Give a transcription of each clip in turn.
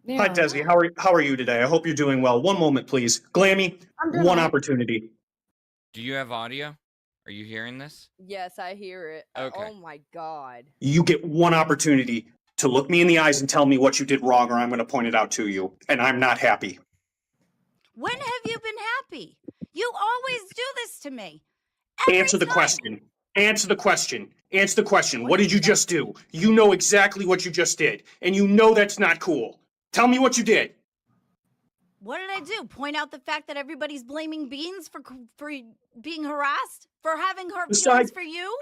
Hi, Desi. How are you today? I hope you're doing well. One moment, please. Glammy, I'm doing one all right. opportunity. Do you have audio? Are you hearing this? Yes, I hear it. Okay. Oh my god. You get one opportunity to look me in the eyes and tell me what you did wrong, or I'm going to point it out to you. And I'm not happy. When have you been happy? You always do this to me. Answer the question. Answer the question. Answer the question. What did you just do? You know exactly what you just did. And you know that's not cool. Tell me what you did. What did I do? Point out the fact that everybody's blaming Beans for being harassed? For having hurt feelings for you?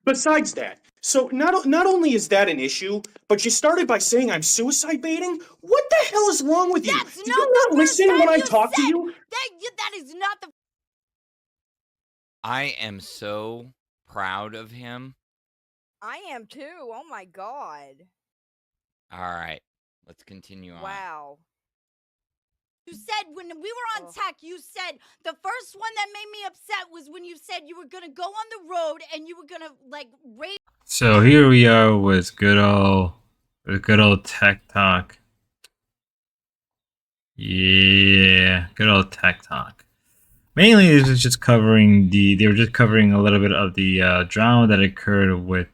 Besides that, so not only is that an issue, but you started by saying I'm suicide baiting? What the hell is wrong with you? That's Do not you the not first listen time when I you talk to said you? that is not the... I am so proud of him. I am too. Oh my god. All right, let's continue on. Wow. You said when we were on tech, you said the first one that made me upset was when you said you were going to go on the road and you were going to like rape. So here we are with good old tech talk. Yeah, good old tech talk. Mainly, this is just covering they were just covering a little bit of the drama that occurred with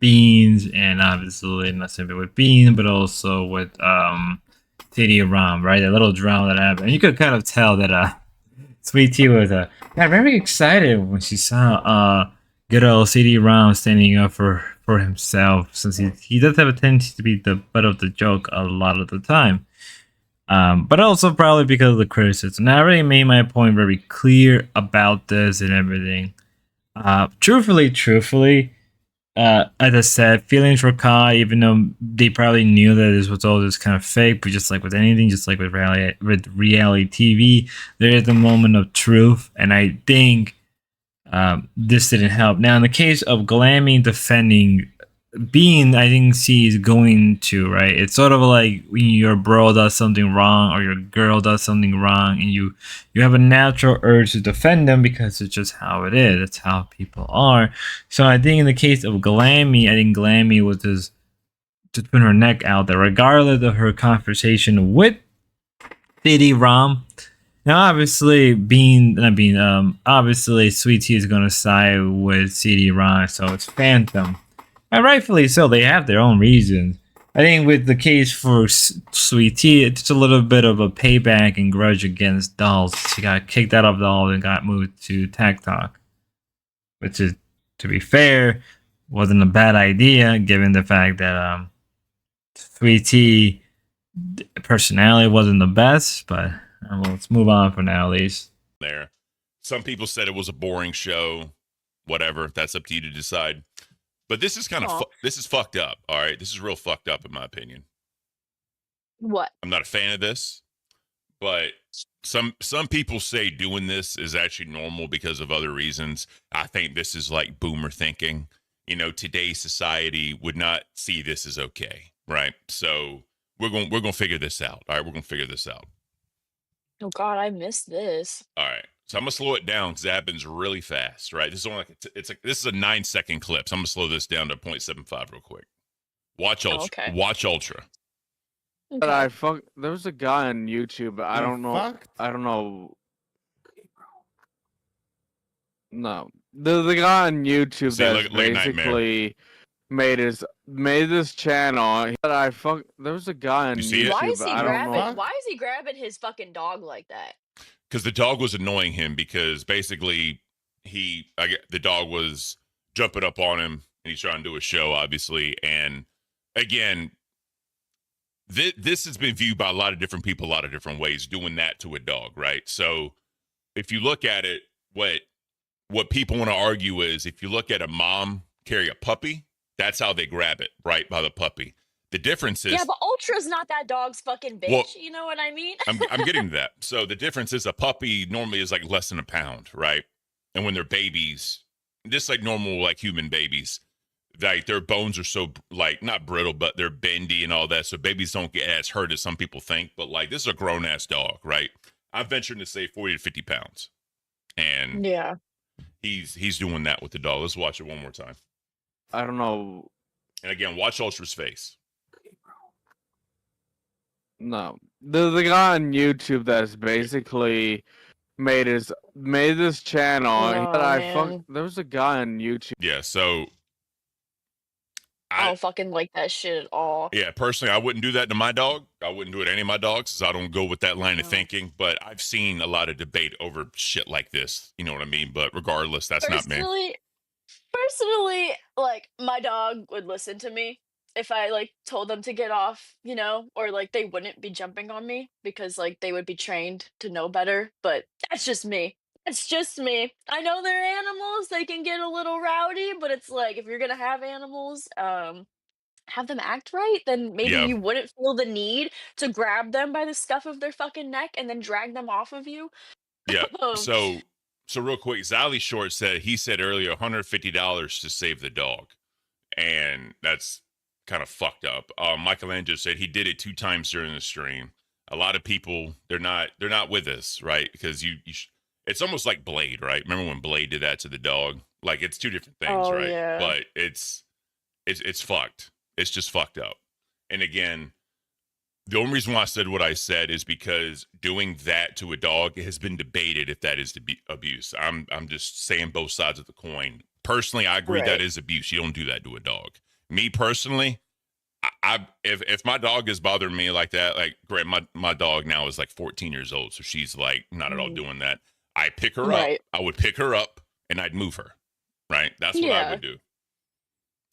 Beans, and obviously not simply with Beans, but also with TD Ram, right? A little drama that happened. And you could kind of tell that Sweet Tea was got very excited when she saw good old CD Ram standing up for himself, since he does have a tendency to be the butt of the joke a lot of the time. But also probably because of the criticism. Now, I already made my point very clear about this and everything. Truthfully, as I said, feelings were caught, even though they probably knew that this was all just kind of fake. But just like with anything, just like with reality TV, there is a moment of truth, and I think this didn't help. Now, in the case of Glammy defending Bean, I think she's going to, right? It's sort of like when your bro does something wrong or your girl does something wrong, and you have a natural urge to defend them because it's just how it is. It's how people are. So I think in the case of Glammy, I think Glammy was just put her neck out there, regardless of her conversation with CD Rom. Now, obviously, obviously, Sweet Tea is going to side with CD Rom, so it's Phantom. And rightfully so, they have their own reasons. I think with the case for Sweet Tea, it's a little bit of a payback and grudge against Dolls. She got kicked out of Dolls and got moved to Tech Talk. Which is, to be fair, wasn't a bad idea, given the fact that Sweet Tea personality wasn't the best, but well, let's move on for now, at least. There. Some people said it was a boring show. Whatever. That's up to you to decide. But this is kind of this is fucked up. All right, this is real fucked up in my opinion. What? I'm not a fan of this, but some people say doing this is actually normal because of other reasons. I think this is like boomer thinking. You know, today's society would not see this as okay, right? So we're gonna figure this out. All right, we're gonna figure this out. Oh God, I missed this. All right. So I'm gonna slow it down because it happens really fast, right? This is only this is a 9-second clip. So I'm gonna slow this down to 0.75 real quick. Watch Ultra. Okay. Watch Ultra. Okay. But there was a guy on YouTube. I don't know. No, the guy on YouTube that basically made this channel. There was a guy on YouTube. Why is he grabbing? Why is he grabbing his fucking dog like that? Because the dog was annoying him. Because basically, the dog was jumping up on him, and he's trying to do a show, obviously. And again, this has been viewed by a lot of different people, a lot of different ways, doing that to a dog, right? So, if you look at it, what people want to argue is, if you look at a mom carry a puppy, that's how they grab it, right, by the puppy. The difference is... Yeah, but Ultra's not that dog's fucking bitch. Well, you know what I mean? I'm getting to that. So the difference is a puppy normally is like less than a pound, right? And when they're babies, just like normal, like human babies, like their bones are so like not brittle, but they're bendy and all that. So babies don't get as hurt as some people think. But like this is a grown ass dog, right? I'm venturing to say 40 to 50 pounds. And yeah, he's doing that with the dog. Let's watch it one more time. I don't know. And again, watch Ultra's face. No, the guy on YouTube that's basically made this channel. Oh man, There was a guy on YouTube. Yeah, so I I don't fucking like that shit at all. yeah, personally, I wouldn't do that to my dog. I wouldn't do it to any of my dogs, because I don't go with that line of No. thinking. But I've seen a lot of debate over shit like this. You know what I mean? But regardless, that's not me. Personally, like my dog would listen to me if I like told them to get off, you know, or like they wouldn't be jumping on me because like they would be trained to know better. But that's just me. It's just me. I know they're animals; they can get a little rowdy, but it's like if you're gonna have animals, have them act right, then maybe Yeah, you wouldn't feel the need to grab them by the scuff of their fucking neck and then drag them off of you. yeah. Um, So real quick, Zally Short said he said earlier $150 to save the dog, and that's kind of fucked up. Michelangelo said he did it 2 times during the stream. A lot of people they're not with us, right? Because it's almost like Blade, right? Remember when Blade did that to the dog? Like it's 2 different things, oh right? yeah. But it's fucked. It's just fucked up. And again, the only reason why I said what I said is because doing that to a dog has been debated if that is abuse. I'm just saying both sides of the coin. Personally, I agree that Right. is abuse. You don't do that to a dog. Me personally, if my dog is bothering me like that, like Grant, my dog now is like 14 years old, so she's like not at all Mm. doing that. I pick her Right. up. I would pick her up and I'd move her. Right? That's what I Yeah. would do.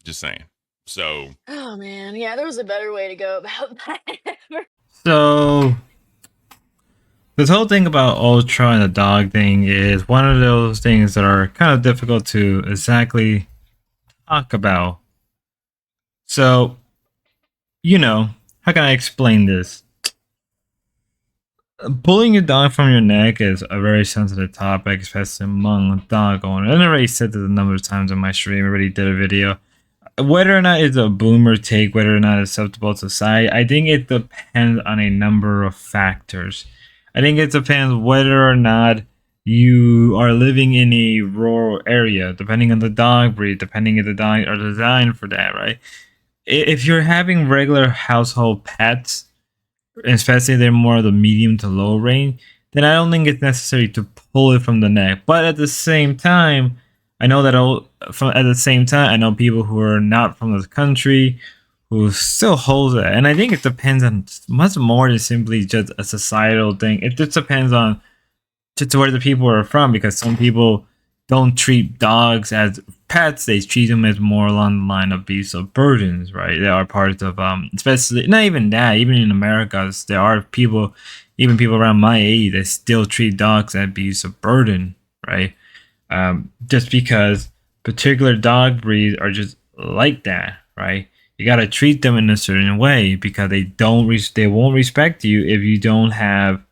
Just saying. So Oh man, yeah, there was a better way to go about that. So this whole thing about Ultra and the dog thing is one of those things that are kind of difficult to exactly talk about. So, how can I explain this? Pulling your dog from your neck is a very sensitive topic, especially among dog owners. I already said this a number of times on my stream. I already did a video. Whether or not it's a boomer take, whether or not it's acceptable to society, I think it depends on a number of factors. I think it depends whether or not you are living in a rural area, depending on the dog breed, depending if the dog are designed for that, right? If you're having regular household pets, especially they're more of the medium to low range, then I don't think it's necessary to pull it from the neck. But at the same time, I know I know people who are not from the country who still hold it, and I think it depends on much more than simply just a societal thing. It just depends on just where the people are from, because some people don't treat dogs as pets; they treat them as more along the line of beasts of burdens, right? They are part of especially not even that. Even in America, there are people, even people around my age, that still treat dogs as beasts of burden, right? Just because particular dog breeds are just like that, right? You gotta treat them in a certain way because they won't respect you if you don't have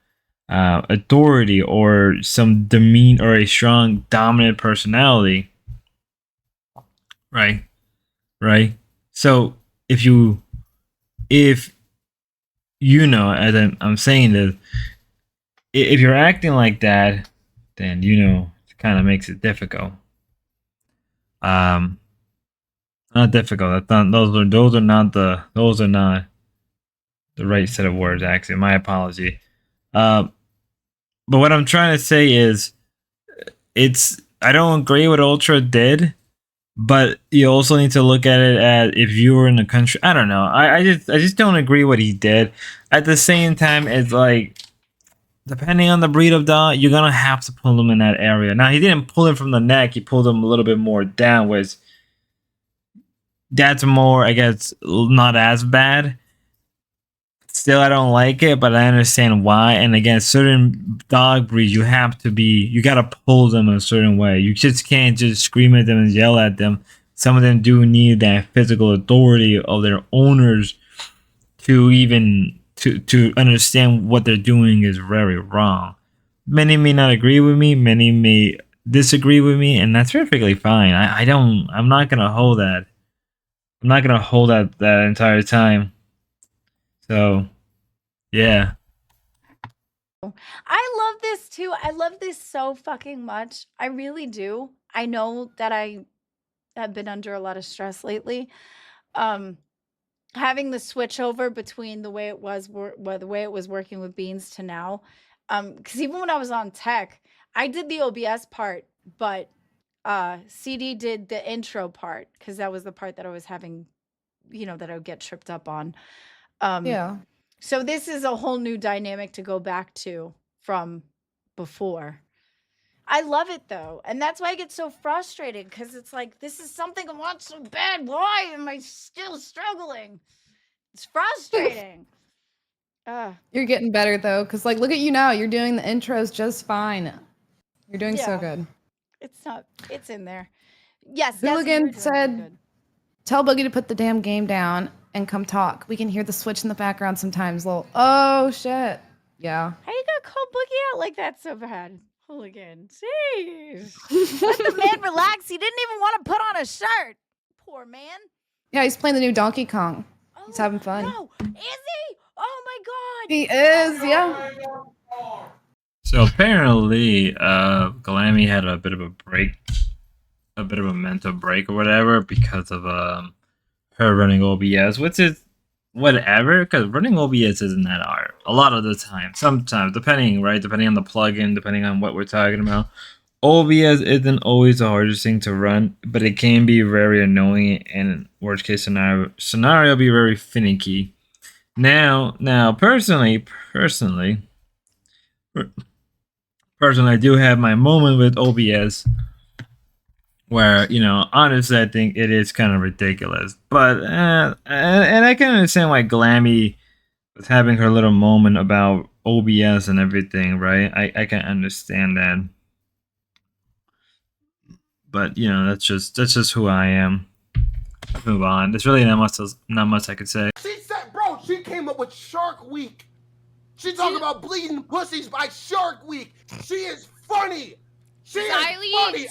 authority or some demean or a strong dominant personality, right? So if as I'm saying this, if you're acting like that, then it kind of makes it difficult. Not difficult. Those are not the right set of words. Actually, my apology. But what I'm trying to say is, I don't agree with Ultra did, but you also need to look at it as if you were in the country. I don't know. I just don't agree what he did. At the same time, it's like, depending on the breed of dog, you're gonna have to pull them in that area. Now, he didn't pull him from the neck; he pulled him a little bit more down, which that's more, I guess, not as bad. Still, I don't like it, but I understand why. And again, certain dog breeds, you gotta pull them in a certain way. You just can't just scream at them and yell at them. Some of them do need that physical authority of their owners to even to understand what they're doing is very wrong. Many may not agree with me, many may disagree with me, and that's perfectly fine. I'm not gonna hold that. I'm not gonna hold that entire time. So, yeah. I love this too. I love this so fucking much. I really do. I know that I have been under a lot of stress lately. having the switch over between the way it was the way it was working with Beans to now. Because even when I was on tech, I did the OBS part, but CD did the intro part because that was the part that I was having, that I would get tripped up on. Yeah. So this is a whole new dynamic to go back to from before. I love it though, and that's why I get so frustrated because it's like this is something I want so bad. Why am I still struggling? It's frustrating. You're getting better though, because like look at you now. You're doing the intros just fine. You're doing so good. It's in there. Yes. Hooligan said, "Tell Boogie to put the damn game down and come talk. We can hear the switch in the background sometimes." Lol. Oh shit. Yeah. How you gonna call Boogie out like that so bad? Hooligan. Jeez. Let the man relax. He didn't even want to put on a shirt. Poor man. Yeah, he's playing the new Donkey Kong. He's having fun. No, is he? Oh my god. He is, yeah. So apparently, Glammy had a bit of a break, a bit of a mental break or whatever because of her running OBS, which is whatever, because running OBS isn't that hard. A lot of the time, sometimes, depending on the plugin, depending on what we're talking about, OBS isn't always the hardest thing to run, but it can be very annoying and worst case scenario be very finicky. Now, personally, I do have my moment with OBS where, honestly, I think it is kind of ridiculous. But, and I can understand why Glammy was having her little moment about OBS and everything, right? I can understand that. But, that's just who I am. Let's move on. There's really not much I could say. She said, bro, she came up with Shark Week. She talking about bleeding pussies by Shark Week. She is funny. She is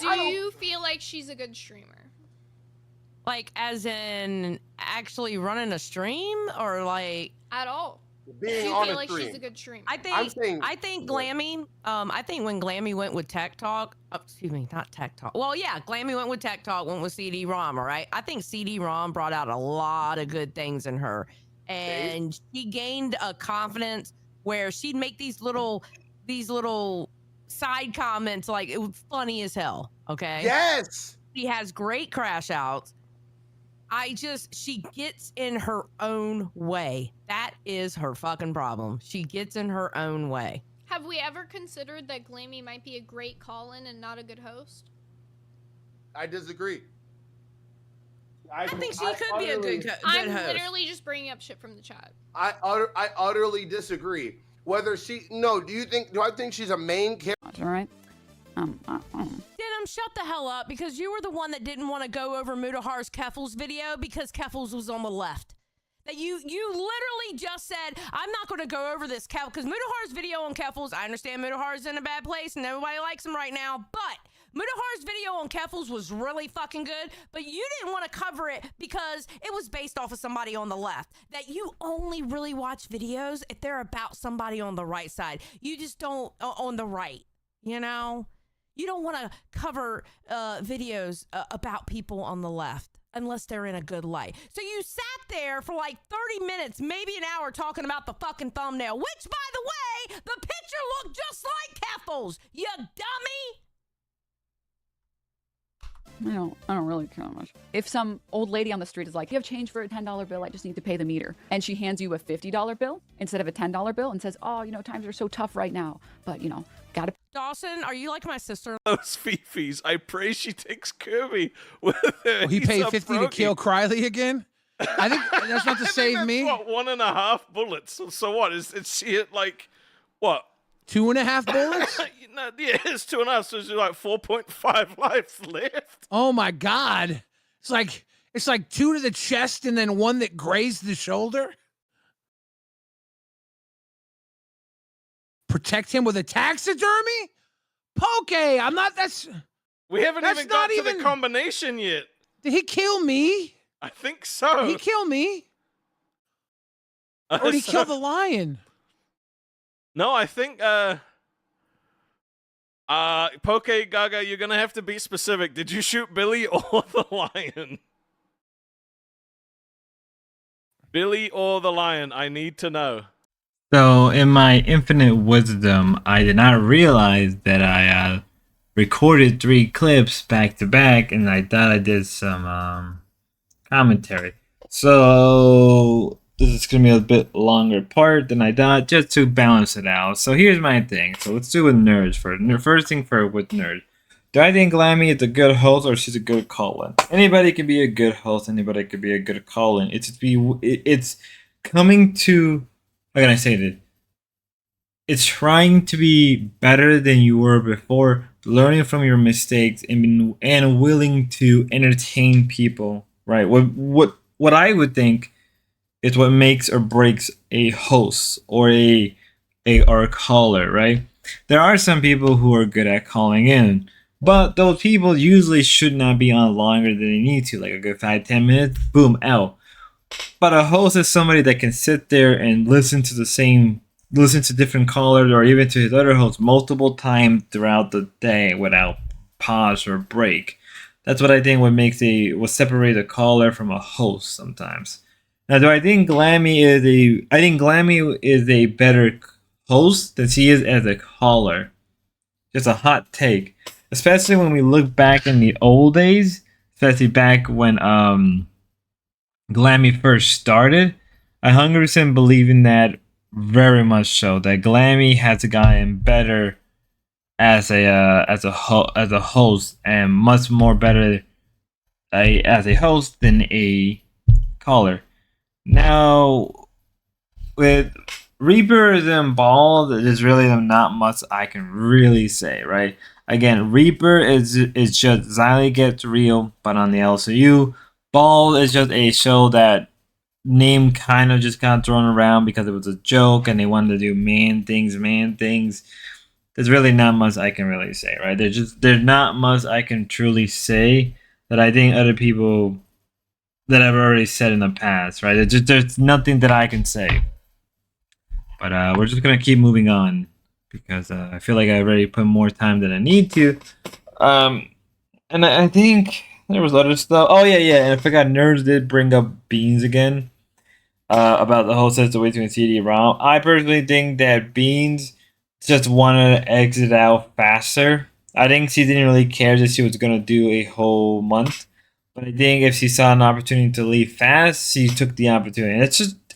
funny. Do you feel like she's a good streamer? Like, as in actually running a stream, or like at all? Being do you on feel a like stream. She's a good streamer? I think Glammy. I think when Glammy went with Tech Talk, excuse me, not Tech Talk. Well, yeah, Glammy went with Tech Talk, went with CD-ROM. All right, I think CD-ROM brought out a lot of good things in her, and she gained a confidence where she'd make these little side comments, like it was funny as hell. Okay. Yes. She has great crash outs. She gets in her own way. That is her fucking problem. She gets in her own way. Have we ever considered that Glammy might be a great call-in and not a good host? I disagree. I think she could be a good host. I'm literally just bringing up shit from the chat. I utterly disagree. Do I think she's a main character? All right. Denim, shut the hell up, because you were the one that didn't want to go over Mudahar's Keffels video because Keffels was on the left. That you literally just said, I'm not going to go over this because Mudahar's video on Keffels, I understand Mudahar's in a bad place and nobody likes him right now, but Mudahar's video on Keffels was really fucking good, but you didn't want to cover it because it was based off of somebody on the left. That you only really watch videos if they're about somebody on the right side. You just don't on the right, You don't want to cover videos about people on the left unless they're in a good light. So you sat there for like 30 minutes, maybe an hour, talking about the fucking thumbnail, which, by the way, the picture looked just like Keffels, you dummy! I don't really care that much. If some old lady on the street is like, you have change for a $10 bill, I just need to pay the meter. And she hands you a $50 bill instead of a $10 bill and says, oh, times are so tough right now. But, gotta. Dawson, are you like my sister? Those Fifis. I pray she takes Kirby with her. Well, he paid 50 to kill Criley again? I think that's not to save me. What, 1.5 bullets? So what? Is she at like, what? 2.5 bullets? Yeah, it's 2.5, so it's like 4.5 lives left. Oh my God. It's like 2 to the chest and then 1 that grazed the shoulder. Protect him with a taxidermy? Poke, We haven't even got to the combination yet. Did he kill me? I think so. Did he kill me? Or did he kill the lion? No, I think Poke Gaga, you're gonna have to be specific. Did you shoot Billy or the lion? Billy or the lion? I need to know. So, in my infinite wisdom, I did not realize that I recorded 3 clips back to back, and I thought I did some commentary. So, this is going to be a bit longer part than I thought, just to balance it out. So, here's my thing. So, let's do with nerds first. First thing first with nerds. Do I think Lammy is a good host or she's a good call-in? Anybody can be a good host. Anybody could be a good call-in. It's coming to... How can I say this? It's trying to be better than you were before, learning from your mistakes, and willing to entertain people. Right? What I would think is what makes or breaks a host or a caller. Right? There are some people who are good at calling in, but those people usually should not be on longer than they need to, like a good 5-10 minutes. Boom, out. But a host is somebody that can sit there and listen to different callers or even to his other hosts multiple times throughout the day without pause or break. That's what I think what separate a caller from a host sometimes. Now, do I think Glammy is a better host than she is as a caller? Just a hot take, especially when we look back in the old days, especially back when Glammy first started. I 100% believe in that very much so. That Glammy has gotten better as a host and much more better as a host than a caller. Now with Reapers and Ball, there's really not much I can really say, right? Again, Reaper is just Xylee Gets Real, but on the LCU. Ball is just a show that name kind of just got thrown around because it was a joke and they wanted to do man things. There's really not much I can really say, right? There's not much I can truly say that I think other people that I've already said in the past, right? There's nothing that I can say. But we're just gonna keep moving on because I feel like I already put more time than I need to. And I think there was other stuff. Oh yeah, and I forgot Nerds did bring up Beans again. About the whole situation with CD-ROM. I personally think that Beans just wanted to exit out faster. I think she didn't really care that she was gonna do a whole month. But I think if she saw an opportunity to leave fast, she took the opportunity.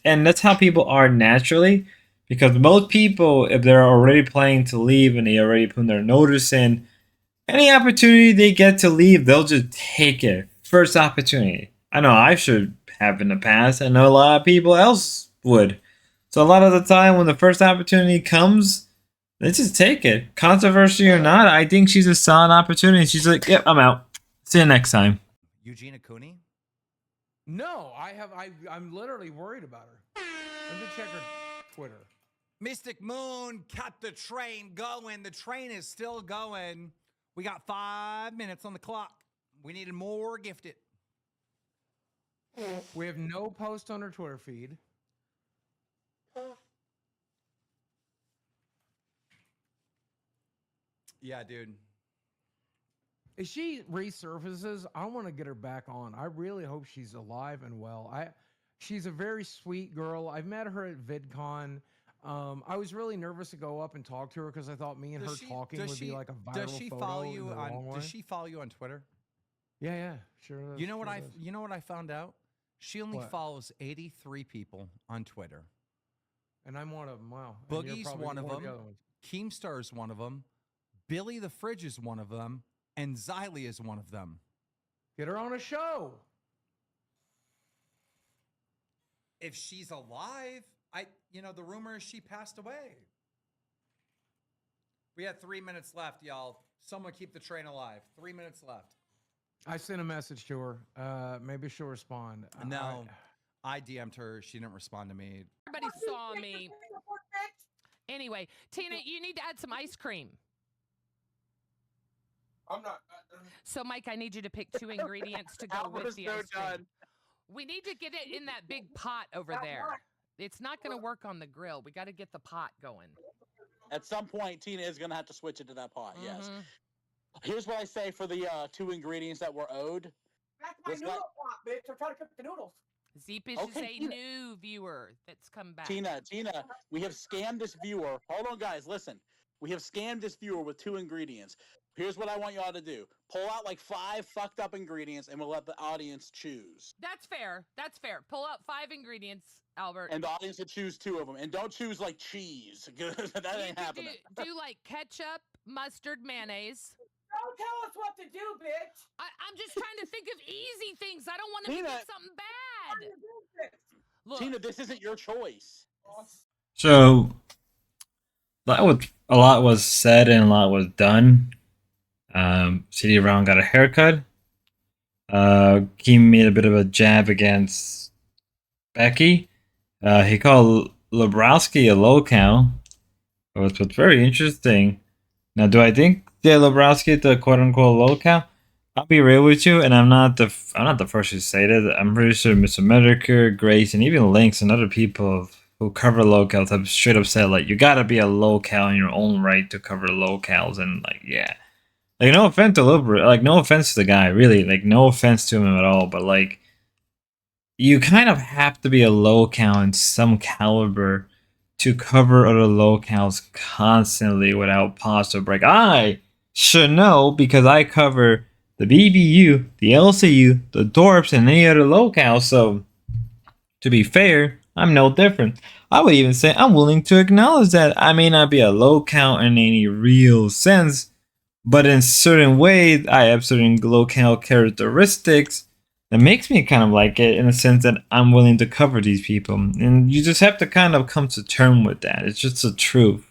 And that's how people are naturally. Because most people, if they're already planning to leave and they already put their notice in, any opportunity they get to leave, they'll just take it. First opportunity. I know I should have in the past. I know a lot of people else would. So a lot of the time when the first opportunity comes, they just take it. Controversy or not, I think she's a solid opportunity. She's like, yep, I'm out. See you next time. Eugenia Cooney? No, I'm literally worried about her. Let me check her Twitter. Mystic Moon, cut the train going. The train is still going. We got 5 minutes on the clock. We needed more gifted. We have no post on her Twitter feed. Yeah, dude. If she resurfaces, I want to get her back on. I really hope she's alive and well. She's a very sweet girl. I've met her at VidCon. I was really nervous to go up and talk to her because I thought me and her talking would be like a viral Does she photo follow in you the wrong way. Does she follow you on Twitter? Yeah, sure. You know what I found out? She only What? follows 83 people on Twitter. And I'm one of them. Wow. And you're Boogie's probably one of the them. other ones. Keemstar's one of them. Billy the Fridge is one of them. And Xylee is one of them. Get her on a show. If she's alive, the rumor is she passed away. We had 3 minutes left, y'all. Someone keep the train alive. 3 minutes left. I sent a message to her. Maybe she'll respond. No, I DM'd her. She didn't respond to me. Everybody saw me. Anyway, Tina, you need to add some ice cream. I'm not. So, Mike, I need you to pick 2 ingredients to go with the ice cream. We need to get it in that big pot over there. It's not going to work on the grill. We got to get the pot going. At some point, Tina is going to have to switch it to that pot, yes. Here's what I say for the 2 ingredients that were owed. That's my noodle pot, bitch. I'm trying to cook the noodles. Zeepish Okay, is a Tina. new viewer that's come back. Tina, we have scammed this viewer. Hold on, guys, listen. We have scammed this viewer with 2 ingredients. Here's what I want y'all to do. Pull out like 5 fucked up ingredients and we'll let the audience choose. That's fair. That's fair. Pull out 5 ingredients, Albert. And the audience will choose 2 of them. And don't choose like cheese. That ain't happening. Do like ketchup, mustard, mayonnaise. Don't tell us what to do, bitch. I'm just trying to think of easy things. I don't want to Tina, think of something bad. Look. Tina, this isn't your choice. So a lot was said and a lot was done. CD Brown got a haircut. He made a bit of a jab against Becky. He called Lebrowski a low-cow. What's very interesting. Now, do I think Lebrowski is the quote-unquote low-cow? I'll be real with you, and I'm not the first to say that. I'm pretty sure Mr. Medicare, Grace, and even Lynx and other people who cover locals have straight up said, like, you gotta be a low-cow in your own right to cover locals, and, like, yeah. Like, no offense to no offense to the guy, really. Like, no offense to him at all, but, like, you kind of have to be a low-cow in some caliber to cover other locals constantly without pause or break. I should know because I cover the BBU, the LCU, the Dorps, and any other locale. So, to be fair, I'm no different. I would even say I'm willing to acknowledge that I may not be a locale in any real sense, but in certain ways, I have certain locale characteristics that makes me kind of like it in the sense that I'm willing to cover these people. And you just have to kind of come to terms with that. It's just the truth.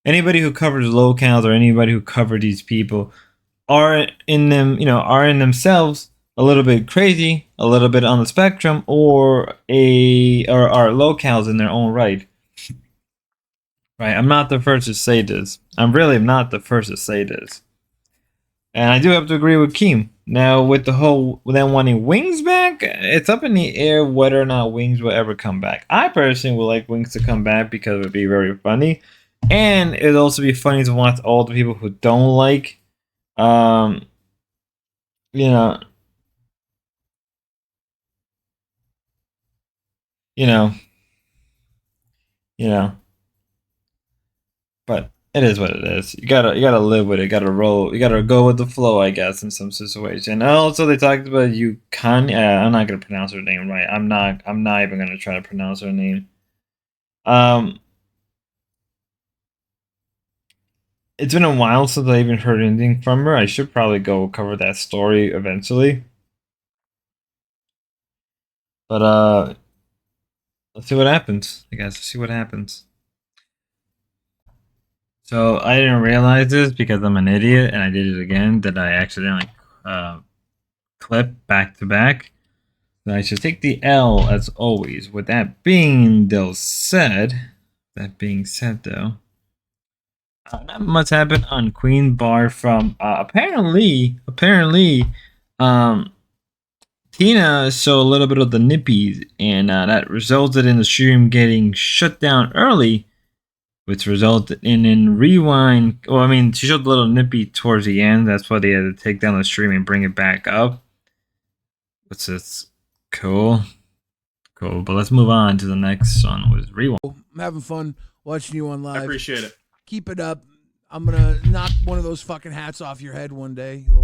Anybody who covers locales or anybody who covers these people are in themselves a little bit crazy, a little bit on the spectrum, or are locales in their own right. Right? I'm not the first to say this. I'm really not the first to say this. And I do have to agree with Keem. Now, with the whole them wanting Wings back, it's up in the air whether or not Wings will ever come back. I personally would like Wings to come back because it would be very funny. And it'd also be funny to watch all the people who don't like, but it is what it is. You gotta live with it. You gotta roll. You gotta go with the flow, I guess, in some situation. And also, they talked about I'm not gonna pronounce her name right. I'm not even gonna try to pronounce her name. It's been a while since I even heard anything from her. I should probably go cover that story eventually. But let's see what happens. I guess let's see what happens. So I didn't realize this because I'm an idiot and I did it again, that I accidentally clip back to back. So I should take the L as always. With that being said, though, not much happened on Queen Bar from apparently Tina showed a little bit of the nippies, and that resulted in the stream getting shut down early, which resulted in rewind. Well, I mean, she showed a little nippy towards the end. That's why they had to take down the stream and bring it back up. Which is cool. But let's move on to the next one. Was rewind. I'm having fun watching you on live. I appreciate it. Keep it up. I'm gonna knock one of those fucking hats off your head one day. You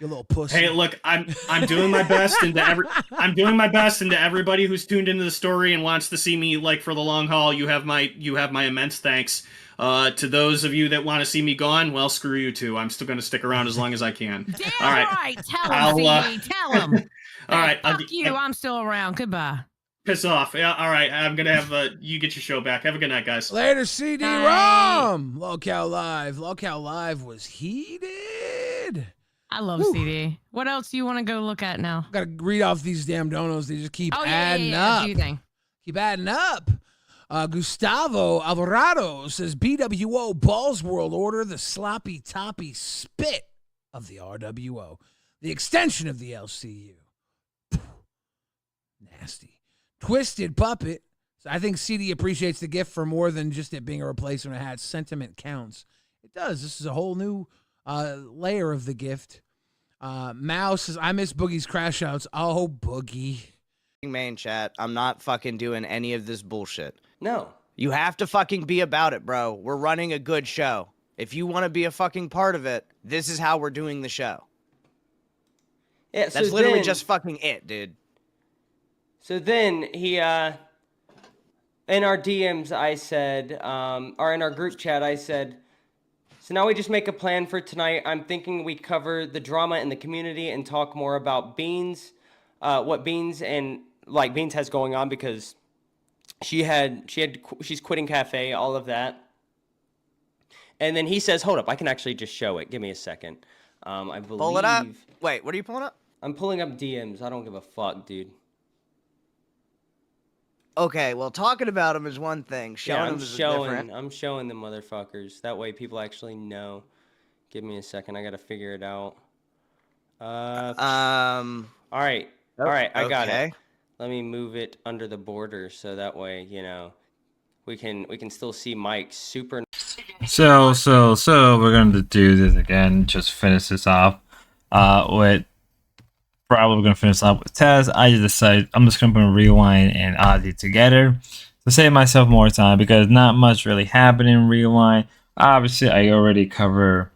little pussy. Hey, look, I'm doing my best into everybody who's tuned into the story and wants to see me like for the long haul. You have my immense thanks. To those of you that want to see me gone, well, screw you too. I'm still going to stick around as long as I can. Damn all right. right. Tell him, CD. Tell him. All right. Fuck you. I'm still around. Goodbye. Piss off. Yeah. All right. I'm gonna have you get your show back. Have a good night, guys. Later, CD-ROM. lolcowlive. lolcowlive was heated. I love CD. What else do you want to go look at now? Gotta read off these damn donos. They just keep adding up. Keep adding up. Gustavo Alvarado says BWO Balls World Order, the sloppy toppy spit of the RWO, the extension of the LCU. Nasty. Twisted Puppet. I think CD appreciates the gift for more than just it being a replacement of hat. Sentiment counts. It does. This is a whole new layer of the gift. Mouse says, I miss Boogie's crash outs. Oh, Boogie. main chat. I'm not fucking doing any of this bullshit. No. You have to fucking be about it, bro. We're running a good show. If you want to be a fucking part of it, this is how we're doing the show. Yeah, That's so literally then- just fucking it, dude. So then he, in our DMs, I said, or in our group chat, I said, so now we just make a plan for tonight. I'm thinking we cover the drama in the community and talk more about Beans, what Beans has going on, because she's quitting cafe, all of that. And then he says, hold up, I can actually just show it. Give me a second. I believe. Pull it up. Wait, what are you pulling up? I'm pulling up DMs. I don't give a fuck, dude. Okay, well, talking about them is one thing. Showing them is different. I'm showing the motherfuckers. That way people actually know. Give me a second. I gotta figure it out. All right. All right, I got it. Let me move it under the border so that way, you know, we can still see Mike's super. So we're going to do this again. Just finish this off. With probably going to finish off with Tez. I just decided I'm just going to put Rewind and Ozzy together to save myself more time because not much really happened in Rewind. Obviously, I already cover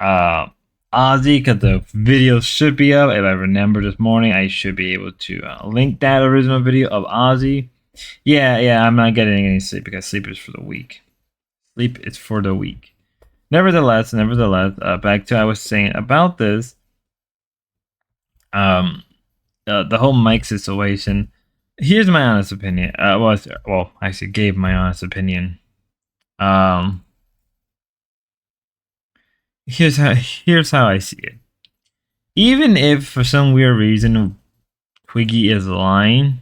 Ozzy because the video should be up. If I remember this morning, I should be able to link that original video of Ozzy. Yeah, I'm not getting any sleep because sleep is for the weak. Sleep is for the weak. Nevertheless, back to what I was saying about this. The whole Mike situation. Here's my honest opinion. I actually gave my honest opinion. Here's how I see it. Even if for some weird reason Twiggy is lying,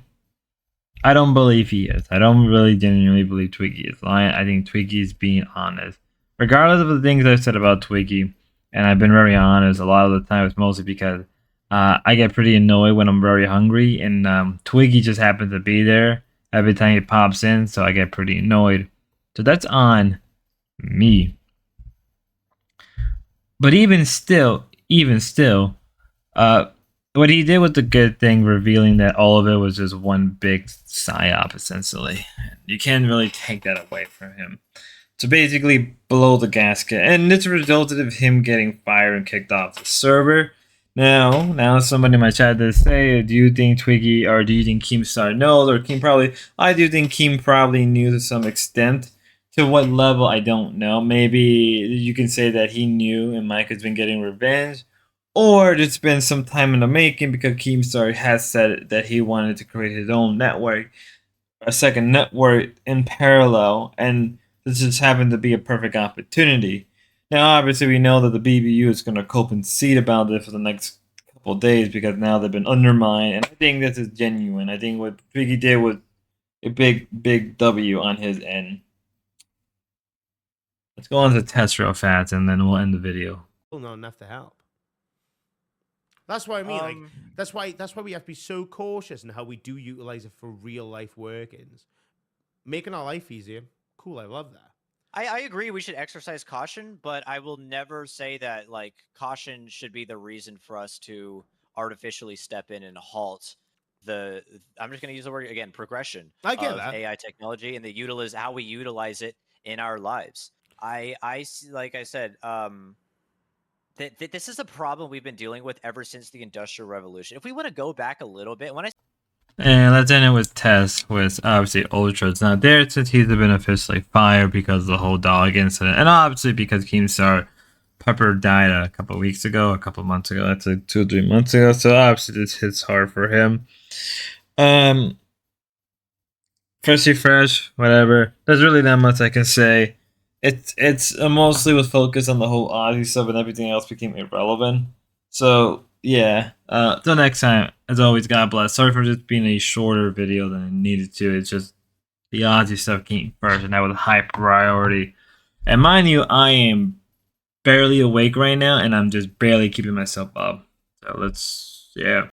I don't believe he is. I don't really genuinely believe Twiggy is lying. I think Twiggy is being honest. Regardless of the things I've said about Twiggy, and I've been very honest, a lot of the time it's mostly because I get pretty annoyed when I'm very hungry, and Twiggy just happens to be there every time he pops in, so I get pretty annoyed. So that's on me. But even still, what he did was a good thing, revealing that all of it was just one big psyop, essentially. You can't really take that away from him. So basically, blow the gasket. And this resulted in him getting fired and kicked off the server. Now somebody in my chat did say, do you think Twiggy, or do you think Keemstar knows? Or Keem probably, I do think Keem probably knew to some extent. To what level, I don't know. Maybe you can say that he knew and Mike has been getting revenge. Or it's been some time in the making because Keemstar has said that he wanted to create his own network, a second network in parallel, and this just happened to be a perfect opportunity. Now, obviously, we know that the BBU is going to cope and seed about this for the next couple of days because now they've been undermined, and I think this is genuine. I think what Twiggy did was a big W on his end. Let's go on to test real fast, and then we'll end the video. Not enough to help. That's what I mean. Like, that's why we have to be so cautious in how we do utilize it for real life workings, making our life easier. Cool, I love that. I agree. We should exercise caution, but I will never say that like caution should be the reason for us to artificially step in and halt the. I'm just going to use the word again: progression. I get of that. AI technology and how we utilize it in our lives. I like I said. This is a problem we've been dealing with ever since the Industrial Revolution. If we want to go back a little bit, And let's end it with Tess, with obviously Ultra's not there since he's been officially fired because of the whole dog incident. And obviously because Keemstar Pepper died a couple months ago. That's like 2 or 3 months ago. So obviously this hits hard for him. Freshy fresh, whatever. There's really not much I can say. It's mostly was focused on the whole Ozzy stuff and everything else became irrelevant. So yeah, till next time, as always, God bless. Sorry for just being a shorter video than it needed to. It's just the Ozzy stuff came first and that was a high priority. And mind you, I am barely awake right now and I'm just barely keeping myself up. So yeah.